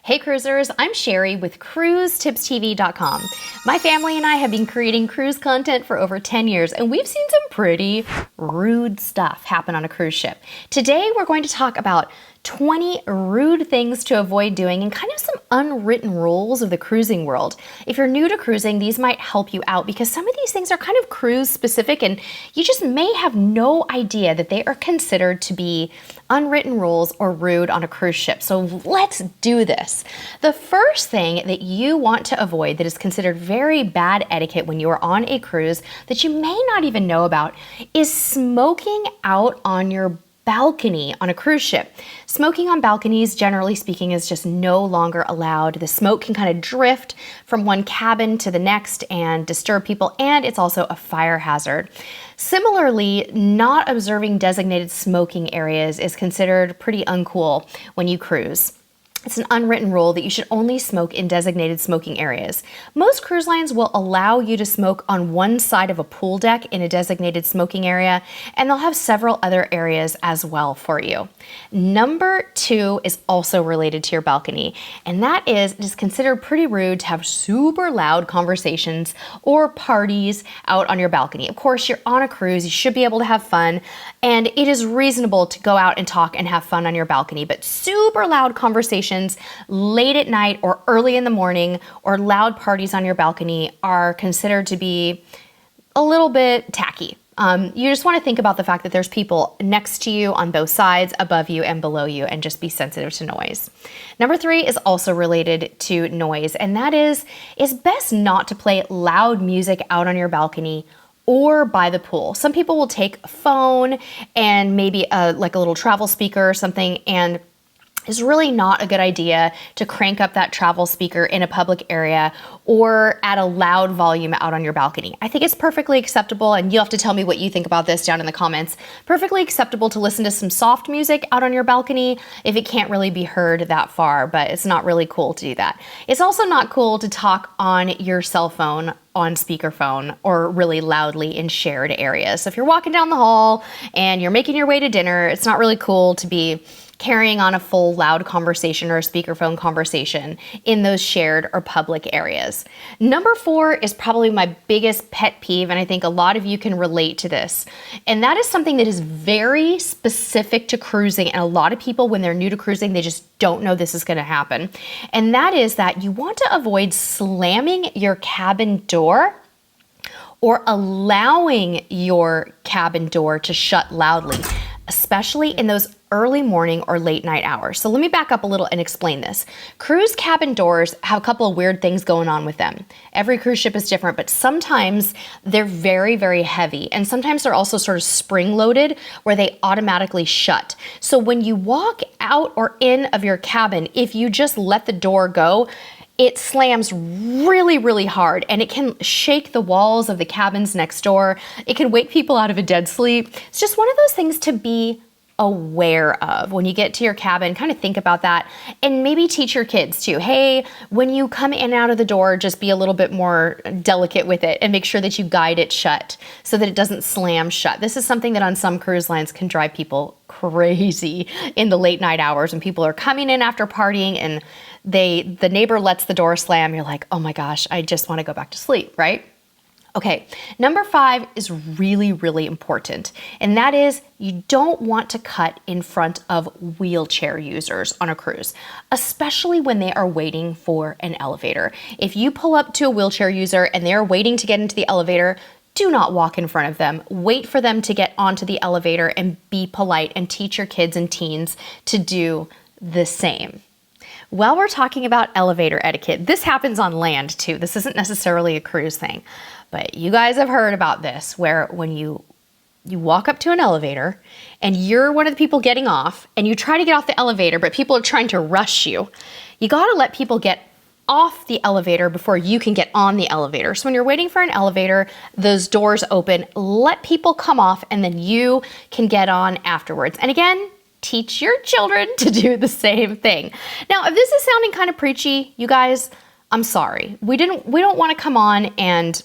Hey cruisers, I'm Sherry with CruiseTipsTV.com. My family and I have been creating cruise content for over 10 years and we've seen some pretty rude stuff happen on a cruise ship. Today we're going to talk about 20 rude things to avoid doing and kind of some unwritten rules of the cruising world. If you're new to cruising, these might help you out because some of these things are kind of cruise specific and you just may have no idea that they are considered to be unwritten rules or rude on a cruise ship. So let's do this. The first thing that you want to avoid that is considered very bad etiquette when you are on a cruise that you may not even know about is smoking out on your balcony on a cruise ship. Smoking on balconies, generally speaking, is just no longer allowed. The smoke can kind of drift from one cabin to the next and disturb people, and it's also a fire hazard. Similarly, not observing designated smoking areas is considered pretty uncool when you cruise. It's an unwritten rule that you should only smoke in designated smoking areas. Most cruise lines will allow you to smoke on one side of a pool deck in a designated smoking area, and they'll have several other areas as well for you. Number 2 is also related to your balcony, and that is it is considered pretty rude to have super loud conversations or parties out on your balcony. Of course, you're on a cruise, you should be able to have fun, and it is reasonable to go out and talk and have fun on your balcony, but super loud conversations late at night or early in the morning or loud parties on your balcony are considered to be a little bit tacky. You just want to think about the fact that there's people next to you on both sides, above you and below you, and just be sensitive to noise. Number 3 is also related to noise, and that is it's best not to play loud music out on your balcony or by the pool. Some people will take a phone and maybe like a little travel speaker or something, and it's really not a good idea to crank up that travel speaker in a public area or at a loud volume out on your balcony. I think it's perfectly acceptable, and you'll have to tell me what you think about this down in the comments. Perfectly acceptable to listen to some soft music out on your balcony if it can't really be heard that far, but it's not really cool to do that. It's also not cool to talk on your cell phone on speakerphone or really loudly in shared areas. So if you're walking down the hall and you're making your way to dinner, it's not really cool to be carrying on a full loud conversation or a speakerphone conversation in those shared or public areas. Number 4 is probably my biggest pet peeve, and I think a lot of you can relate to this. And that is something that is very specific to cruising, and a lot of people, when they're new to cruising, they just don't know this is going to happen. And that is that you want to avoid slamming your cabin door or allowing your cabin door to shut loudly, especially in those early morning or late night hours. So let me back up a little and explain this. Cruise cabin doors have a couple of weird things going on with them. Every cruise ship is different, but sometimes they're very, very heavy. And sometimes they're also sort of spring loaded where they automatically shut. So when you walk out or in of your cabin, if you just let the door go, it slams really, really hard, and it can shake the walls of the cabins next door. It can wake people out of a dead sleep. It's just one of those things to be aware of. When you get to your cabin, kind of think about that, and maybe teach your kids too. Hey, when you come in and out of the door, just be a little bit more delicate with it and make sure that you guide it shut so that it doesn't slam shut. This is something that on some cruise lines can drive people crazy in the late night hours when people are coming in after partying and the neighbor lets the door slam. You're like, oh my gosh, I just want to go back to sleep, right? Okay, number 5 is really, really important, and that is you don't want to cut in front of wheelchair users on a cruise, especially when they are waiting for an elevator. If you pull up to a wheelchair user and they're waiting to get into the elevator, do not walk in front of them. Wait for them to get onto the elevator and be polite, and teach your kids and teens to do the same. While we're talking about elevator etiquette, this happens on land too. This isn't necessarily a cruise thing, but you guys have heard about this where when you walk up to an elevator and you're one of the people getting off and you try to get off the elevator, but people are trying to rush you. You gotta let people get off the elevator before you can get on the elevator. So when you're waiting for an elevator, those doors open, let people come off, and then you can get on afterwards. And again, teach your children to do the same thing. Now, if this is sounding kind of preachy, you guys, I'm sorry. We don't want to come on and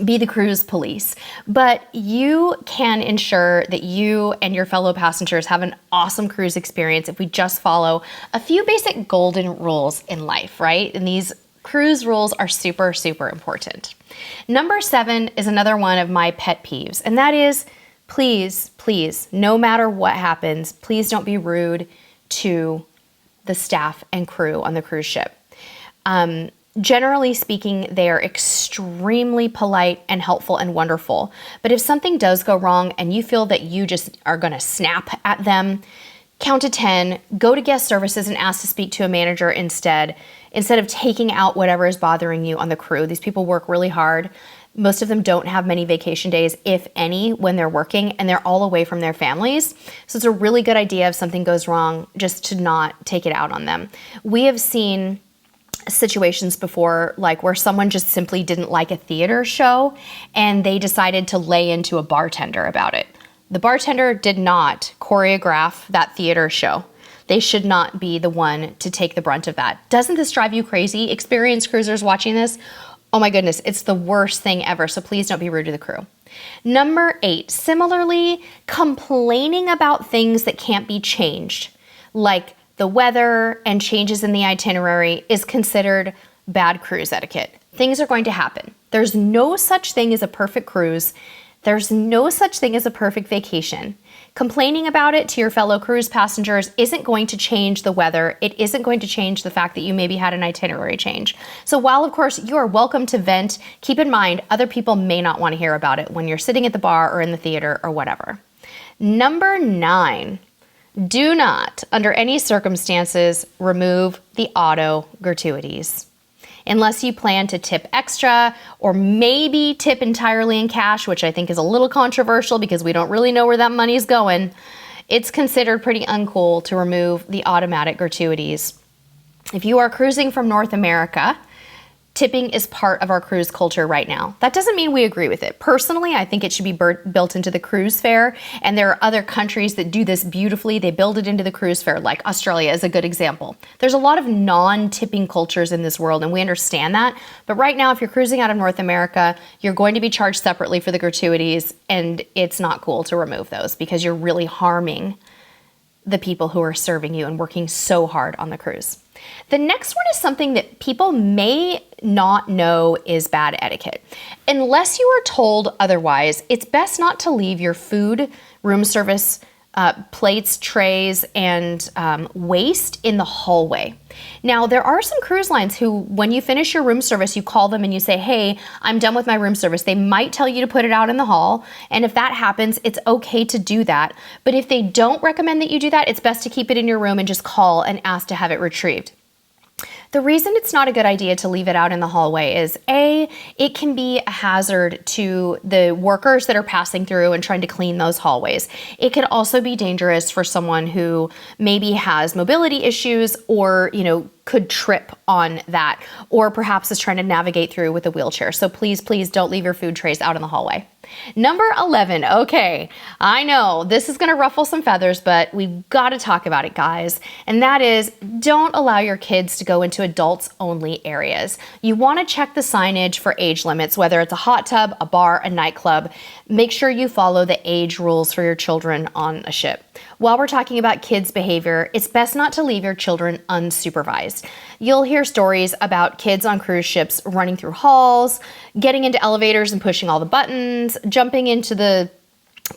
be the cruise police, but you can ensure that you and your fellow passengers have an awesome cruise experience if we just follow a few basic golden rules in life, right? And these cruise rules are super, super important. Number 7 is another one of my pet peeves, and that is, please, please, no matter what happens, please don't be rude to the staff and crew on the cruise ship. Generally speaking, they are extremely polite and helpful and wonderful. But if something does go wrong and you feel that you just are going to snap at them, count to 10, go to guest services and ask to speak to a manager instead of taking out whatever is bothering you on the crew. These people work really hard. Most of them don't have many vacation days, if any, when they're working, and they're all away from their families. So it's a really good idea if something goes wrong just to not take it out on them. We have seen situations before, like where someone just simply didn't like a theater show and they decided to lay into a bartender about it. The bartender did not choreograph that theater show. They should not be the one to take the brunt of that. Doesn't this drive you crazy? Experienced cruisers watching this? Oh my goodness, it's the worst thing ever. So please don't be rude to the crew. Number 8, similarly, complaining about things that can't be changed, like the weather and changes in the itinerary, is considered bad cruise etiquette. Things are going to happen. There's no such thing as a perfect cruise. There's no such thing as a perfect vacation. Complaining about it to your fellow cruise passengers isn't going to change the weather. It isn't going to change the fact that you maybe had an itinerary change. So while, of course, you are welcome to vent, keep in mind other people may not want to hear about it when you're sitting at the bar or in the theater or whatever. Number 9. Do not, under any circumstances, remove the auto gratuities. Unless you plan to tip extra or maybe tip entirely in cash, which I think is a little controversial because we don't really know where that money's going, it's considered pretty uncool to remove the automatic gratuities. If you are cruising from North America, tipping is part of our cruise culture right now. That doesn't mean we agree with it. Personally, I think it should be built into the cruise fare, and there are other countries that do this beautifully. They build it into the cruise fare, like Australia is a good example. There's a lot of non-tipping cultures in this world, and we understand that. But right now, if you're cruising out of North America, you're going to be charged separately for the gratuities, and it's not cool to remove those because you're really harming the people who are serving you and working so hard on the cruise. The next one is something that people may not know is bad etiquette. Unless you are told otherwise, it's best not to leave your food, room service, plates, trays, and waste in the hallway. Now, there are some cruise lines who, when you finish your room service, you call them and you say, hey, I'm done with my room service. They might tell you to put it out in the hall. And if that happens, it's okay to do that. But if they don't recommend that you do that, it's best to keep it in your room and just call and ask to have it retrieved. The reason it's not a good idea to leave it out in the hallway is A, it can be a hazard to the workers that are passing through and trying to clean those hallways. It could also be dangerous for someone who maybe has mobility issues or, could trip on that, or perhaps is trying to navigate through with a wheelchair. So please, please don't leave your food trays out in the hallway. Number 11, okay, I know this is gonna ruffle some feathers, but we've gotta talk about it, guys. And that is, don't allow your kids to go into adults only areas. You wanna check the signage for age limits, whether it's a hot tub, a bar, a nightclub. Make sure you follow the age rules for your children on a ship. While we're talking about kids' behavior, it's best not to leave your children unsupervised. You'll hear stories about kids on cruise ships running through halls, getting into elevators and pushing all the buttons, jumping into the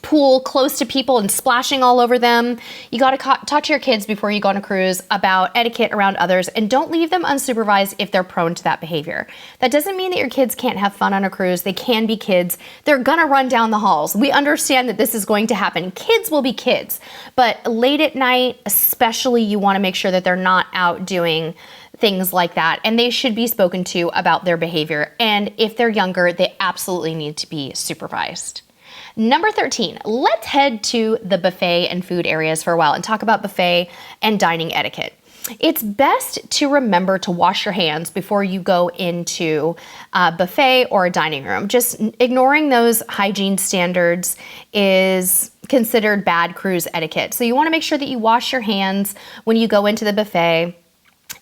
pool close to people and splashing all over them. You got to talk to your kids before you go on a cruise about etiquette around others, and don't leave them unsupervised if they're prone to that behavior. That doesn't mean that your kids can't have fun on a cruise. They can be kids. They're gonna run down the halls. We understand that this is going to happen. Kids will be kids, but late at night, especially, you want to make sure that they're not out doing things like that, and they should be spoken to about their behavior. And if they're younger, they absolutely need to be supervised. Number 13, let's head to the buffet and food areas for a while and talk about buffet and dining etiquette. It's best to remember to wash your hands before you go into a buffet or a dining room. Just ignoring those hygiene standards is considered bad cruise etiquette. So you want to make sure that you wash your hands when you go into the buffet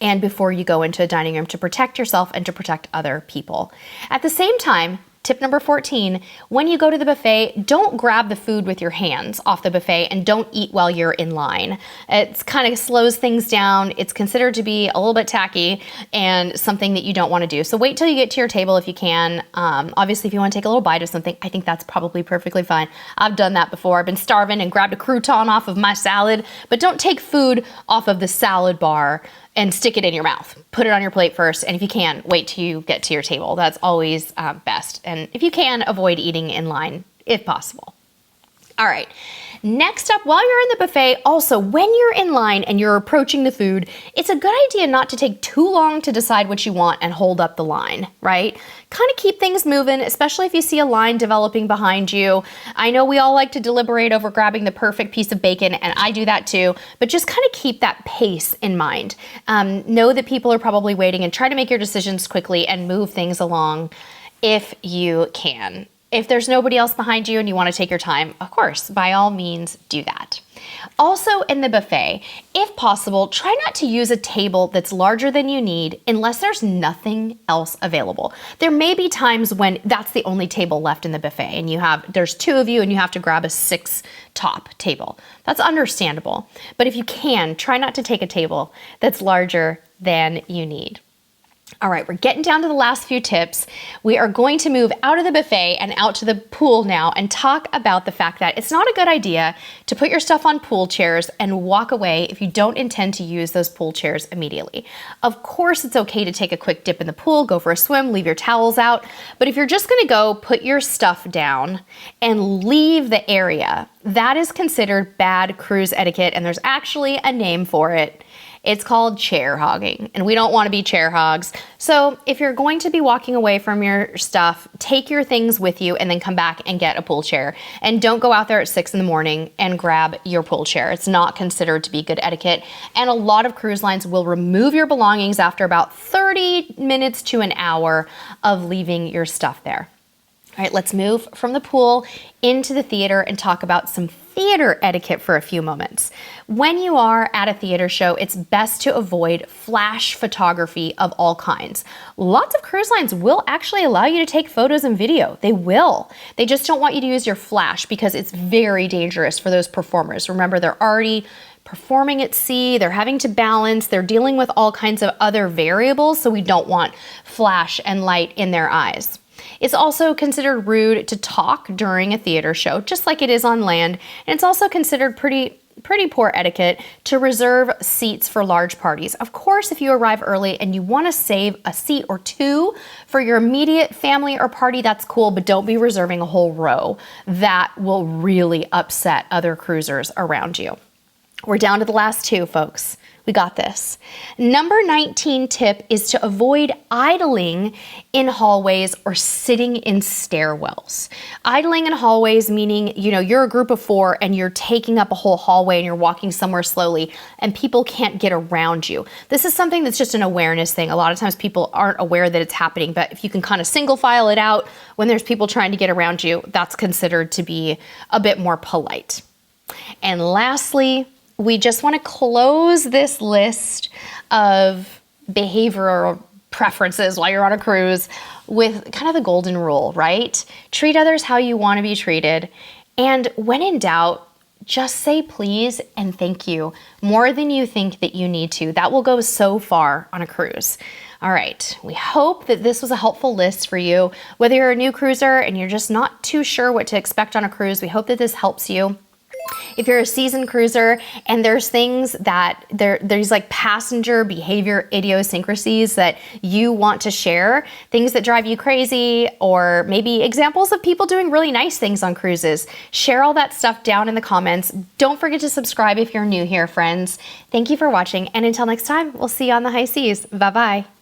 and before you go into a dining room to protect yourself and to protect other people. At the same time, Tip number 14, when you go to the buffet, don't grab the food with your hands off the buffet and don't eat while you're in line. It kind of slows things down. It's considered to be a little bit tacky and something that you don't want to do. So wait till you get to your table if you can. Obviously, if you want to take a little bite of something, I think that's probably perfectly fine. I've done that before. I've been starving and grabbed a crouton off of my salad, but don't take food off of the salad bar and stick it in your mouth. Put it on your plate first, and if you can, wait till you get to your table. That's always best. And if you can, avoid eating in line if possible. All right, next up, while you're in the buffet, also when you're in line and you're approaching the food, it's a good idea not to take too long to decide what you want and hold up the line, right? Kind of keep things moving, especially if you see a line developing behind you. I know we all like to deliberate over grabbing the perfect piece of bacon, and I do that too, but just kind of keep that pace in mind. Know that people are probably waiting, and try to make your decisions quickly and move things along if you can. If there's nobody else behind you and you want to take your time, of course, by all means, do that. Also in the buffet, if possible, try not to use a table that's larger than you need unless there's nothing else available. There may be times when that's the only table left in the buffet and there's 2 of you and you have to grab a 6 top table. That's understandable. But if you can, try not to take a table that's larger than you need. All right, we're getting down to the last few tips. We are going to move out of the buffet and out to the pool now and talk about the fact that it's not a good idea to put your stuff on pool chairs and walk away if you don't intend to use those pool chairs immediately. Of course, it's okay to take a quick dip in the pool, go for a swim, leave your towels out. But if you're just gonna go put your stuff down and leave the area, that is considered bad cruise etiquette, and there's actually a name for it. It's called chair hogging, and we don't want to be chair hogs. So if you're going to be walking away from your stuff, take your things with you and then come back and get a pool chair. And don't go out there at 6 in the morning and grab your pool chair. It's not considered to be good etiquette. And a lot of cruise lines will remove your belongings after about 30 minutes to an hour of leaving your stuff there. All right, let's move from the pool into the theater and talk about some theater etiquette for a few moments. When you are at a theater show, it's best to avoid flash photography of all kinds. Lots of cruise lines will actually allow you to take photos and video. They will. They just don't want you to use your flash because it's very dangerous for those performers. Remember, they're already performing at sea, they're having to balance, they're dealing with all kinds of other variables, so we don't want flash and light in their eyes. It's also considered rude to talk during a theater show, just like it is on land, and it's also considered pretty poor etiquette to reserve seats for large parties. Of course, if you arrive early and you want to save a seat or 2 for your immediate family or party, that's cool, but don't be reserving a whole row. That will really upset other cruisers around you. We're down to the last 2, folks. We got this. Number 19 tip is to avoid idling in hallways or sitting in stairwells. Idling in hallways meaning, you're a group of 4 and you're taking up a whole hallway and you're walking somewhere slowly and people can't get around you. This is something that's just an awareness thing. A lot of times people aren't aware that it's happening, but if you can kind of single file it out when there's people trying to get around you, that's considered to be a bit more polite. And lastly, we just want to close this list of behavioral preferences while you're on a cruise with kind of the golden rule, right? Treat others how you want to be treated. And when in doubt, just say please and thank you more than you think that you need to. That will go so far on a cruise. All right, we hope that this was a helpful list for you. Whether you're a new cruiser and you're just not too sure what to expect on a cruise, we hope that this helps you. If you're a seasoned cruiser and there's things that there's like passenger behavior idiosyncrasies that you want to share, things that drive you crazy, or maybe examples of people doing really nice things on cruises, share all that stuff down in the comments. Don't forget to subscribe if you're new here, friends. Thank you for watching, and until next time, we'll see you on the high seas. Bye-bye.